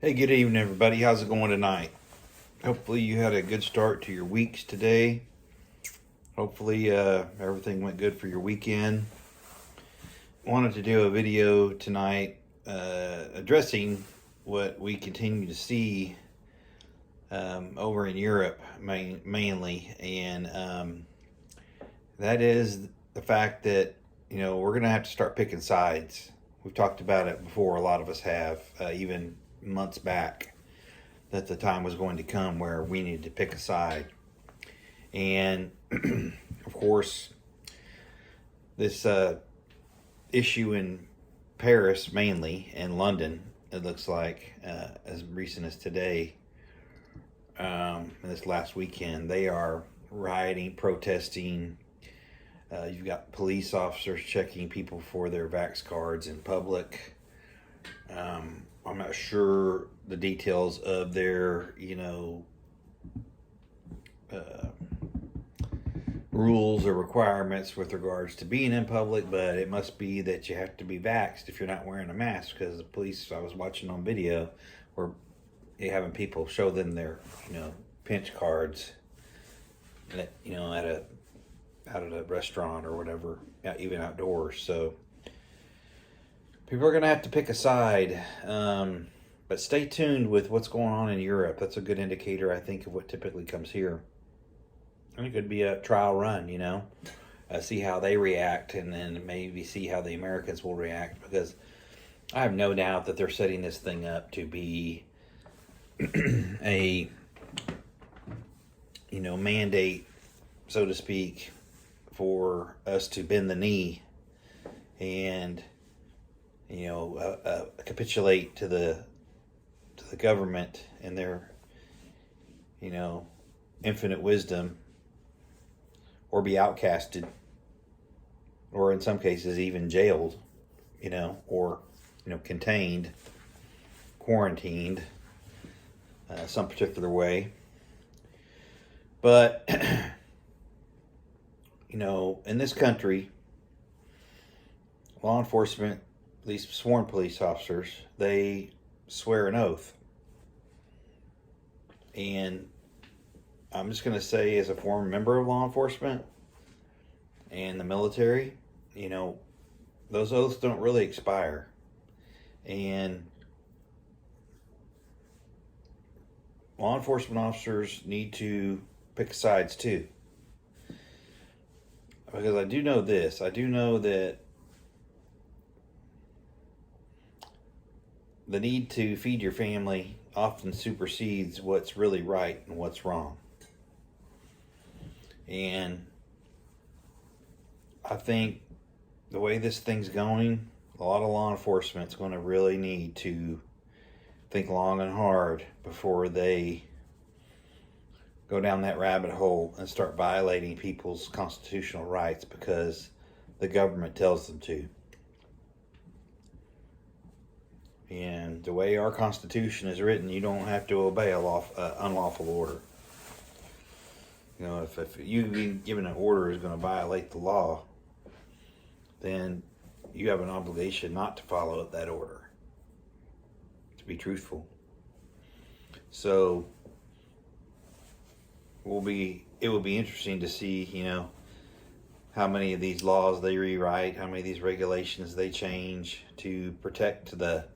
Hey, good evening, everybody. How's it going tonight? Hopefully, you had a good start to your weeks today. Hopefully, everything went good for your weekend. Wanted to do a video tonight addressing what we continue to see over in Europe mainly, and that is the fact that we're going to have to start picking sides. We've talked about it before. A lot of us have, even months back, that the time was going to come where we needed to pick a side. And of course, this issue in Paris mainly, and London, it looks like, as recent as today, this last weekend, they are rioting, protesting. You've got police officers checking people for their vax cards in public. I'm not sure the details of their, rules or requirements with regards to being in public, but it must be that you have to be vaxxed if you're not wearing a mask, because the police, I was watching on video, were having people show them their, pinch cards at, out at a restaurant or whatever, even outdoors. So people are going to have to pick a side, but stay tuned with what's going on in Europe. That's a good indicator, I think, of what typically comes here. I think it could be a trial run, see how they react, and then maybe see how the Americans will react, because I have no doubt that they're setting this thing up to be a, mandate, so to speak, for us to bend the knee and capitulate to the government and their infinite wisdom, or be outcasted, or in some cases even jailed, or contained, quarantined, some particular way. But in this country, law enforcement, at least sworn police officers, they swear an oath. And I'm just going to say, as a former member of law enforcement and the military, those oaths don't really expire. And law enforcement officers need to pick sides too. Because I do know this. I do know that the need to feed your family often supersedes what's really right and what's wrong. And I think the way this thing's going, a lot of law enforcement is going to really need to think long and hard before they go down that rabbit hole and start violating people's constitutional rights because the government tells them to. And the way our Constitution is written, you don't have to obey a unlawful order. If you being given an order is going to violate the law, then you have an obligation not to follow that order, to be truthful. So it will be interesting to see, how many of these laws they rewrite, how many of these regulations they change to protect the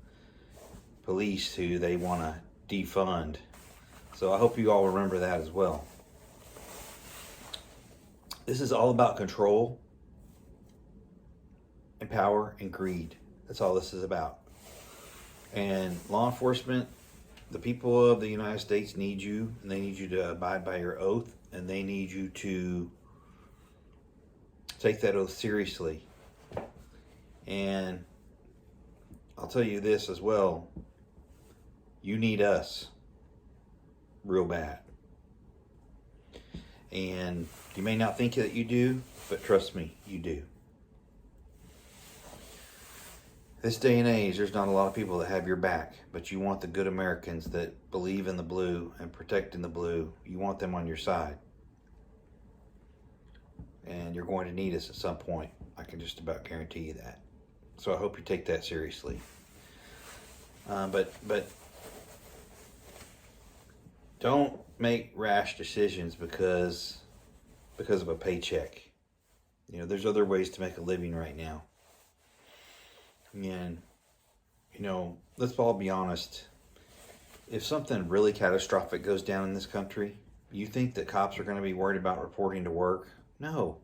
police who they want to defund. So I hope you all remember that as well. This is all about control and power and greed. That's all this is about. And law enforcement, the people of the United States need you, and they need you to abide by your oath, and they need you to take that oath seriously. And I'll tell you this as well, you need us real bad. And you may not think that you do, but trust me, you do. This day and age, there's not a lot of people that have your back, but you want the good Americans that believe in the blue and protecting the blue. You want them on your side. And you're going to need us at some point. I can just about guarantee you that. So I hope you take that seriously. But don't make rash decisions because of a paycheck. You know, there's other ways to make a living right now. And, you know, let's all be honest. If something really catastrophic goes down in this country, you think that cops are going to be worried about reporting to work? No.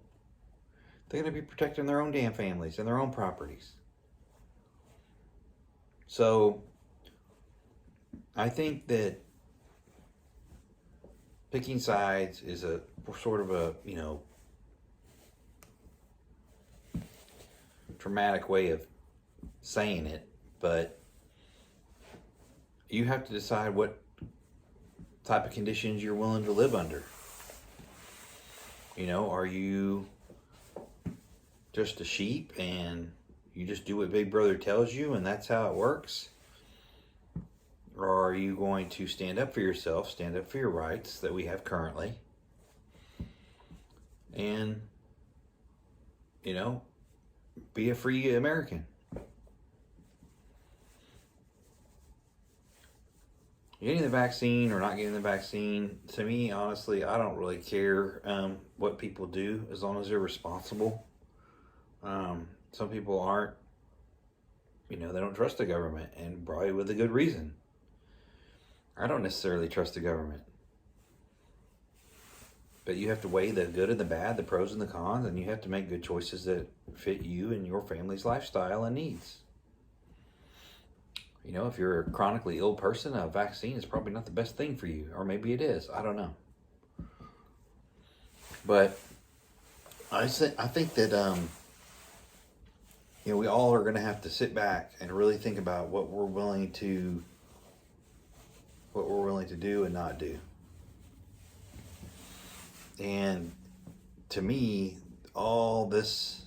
They're going to be protecting their own damn families and their own properties. So, I think that picking sides is a sort of a, you know, dramatic way of saying it, but you have to decide what type of conditions you're willing to live under. You know, are you just a sheep and you just do what Big Brother tells you and that's how it works? Or are you going to stand up for yourself, stand up for your rights that we have currently, and, you know, be a free American? Getting the vaccine or not getting the vaccine, to me, honestly, I don't really care what people do as long as they're responsible. Some people aren't, you know, they don't trust the government, and probably with a good reason. I don't necessarily trust the government. But you have to weigh the good and the bad, the pros and the cons, and you have to make good choices that fit you and your family's lifestyle and needs. You know, if you're a chronically ill person, a vaccine is probably not the best thing for you. Or maybe it is. I don't know. But I think that, you know, we all are going to have to sit back and really think about what we're willing to do and not do. And to me, all these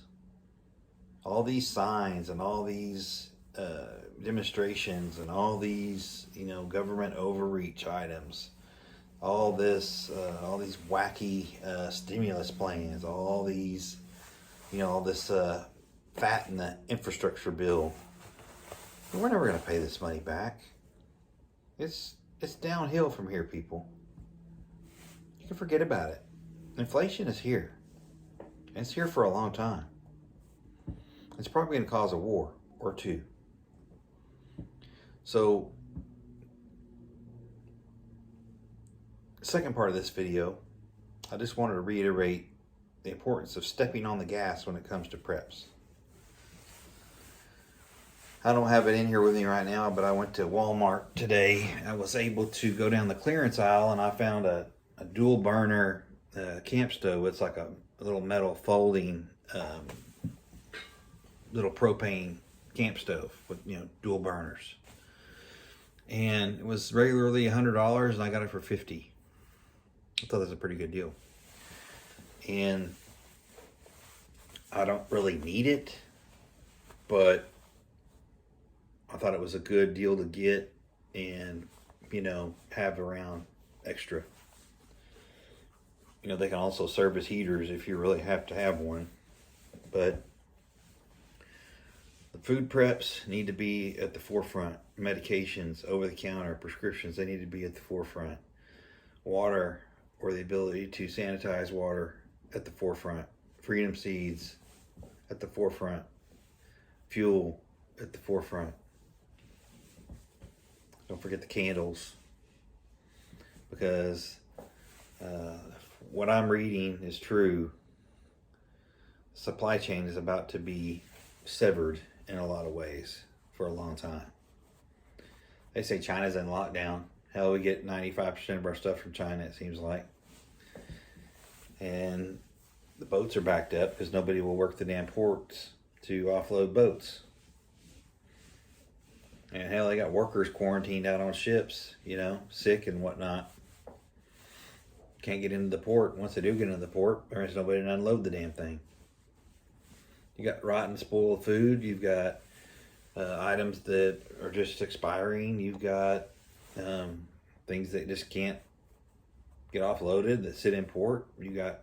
signs and all these demonstrations and all these, you know, government overreach items, all these wacky stimulus plans, all these, you know, all this fat in the infrastructure bill. We're never going to pay this money back. It's downhill from here, people. You can forget about it. Inflation is here. And it's here for a long time. It's probably going to cause a war or two. So, the second part of this video, I just wanted to reiterate the importance of stepping on the gas when it comes to preps. I don't have it in here with me right now, but I went to Walmart today. I was able to go down the clearance aisle and I found a dual burner camp stove. It's like a little metal folding little propane camp stove with, you know, dual burners. And it was regularly $100 and I got it for $50. I thought that was a pretty good deal. And I don't really need it, but I thought it was a good deal to get and, you know, have around extra. You know, they can also serve as heaters if you really have to have one. But the food preps need to be at the forefront. Medications, over-the-counter, prescriptions, they need to be at the forefront. Water, or the ability to sanitize water, at the forefront. Freedom seeds, at the forefront. Fuel, at the forefront. Don't forget the candles, because what I'm reading is true. Supply chain is about to be severed in a lot of ways for a long time. They say China's in lockdown. Hell, we get 95% of our stuff from China, it seems like. And the boats are backed up because nobody will work the damn ports to offload boats. And hell, they got workers quarantined out on ships, you know, sick and whatnot. Can't get into the port. Once they do get into the port, there's nobody to unload the damn thing. You got rotten, spoiled food. You've got items that are just expiring. You've got things that just can't get offloaded that sit in port. You got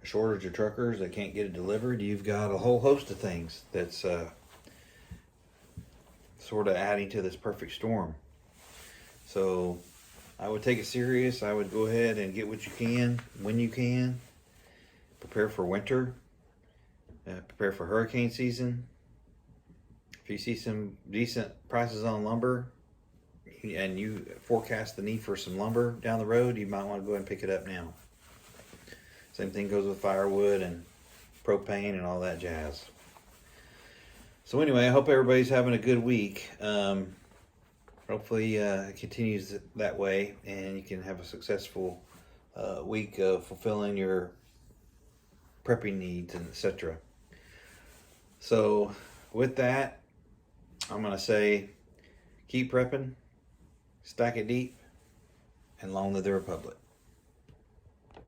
a shortage of truckers that can't get it delivered. You've got a whole host of things that's sort of adding to this perfect storm. So I would take it serious. I would go ahead and get what you can when you can. Prepare for winter. Prepare for hurricane season. If you see some decent prices on lumber and you forecast the need for some lumber down the road, you might want to go ahead and pick it up now. Same thing goes with firewood and propane and all that jazz. So anyway, I hope everybody's having a good week. Hopefully it continues that way and you can have a successful week of fulfilling your prepping needs and etc. So with that, I'm going to say keep prepping, stack it deep, and long live the Republic.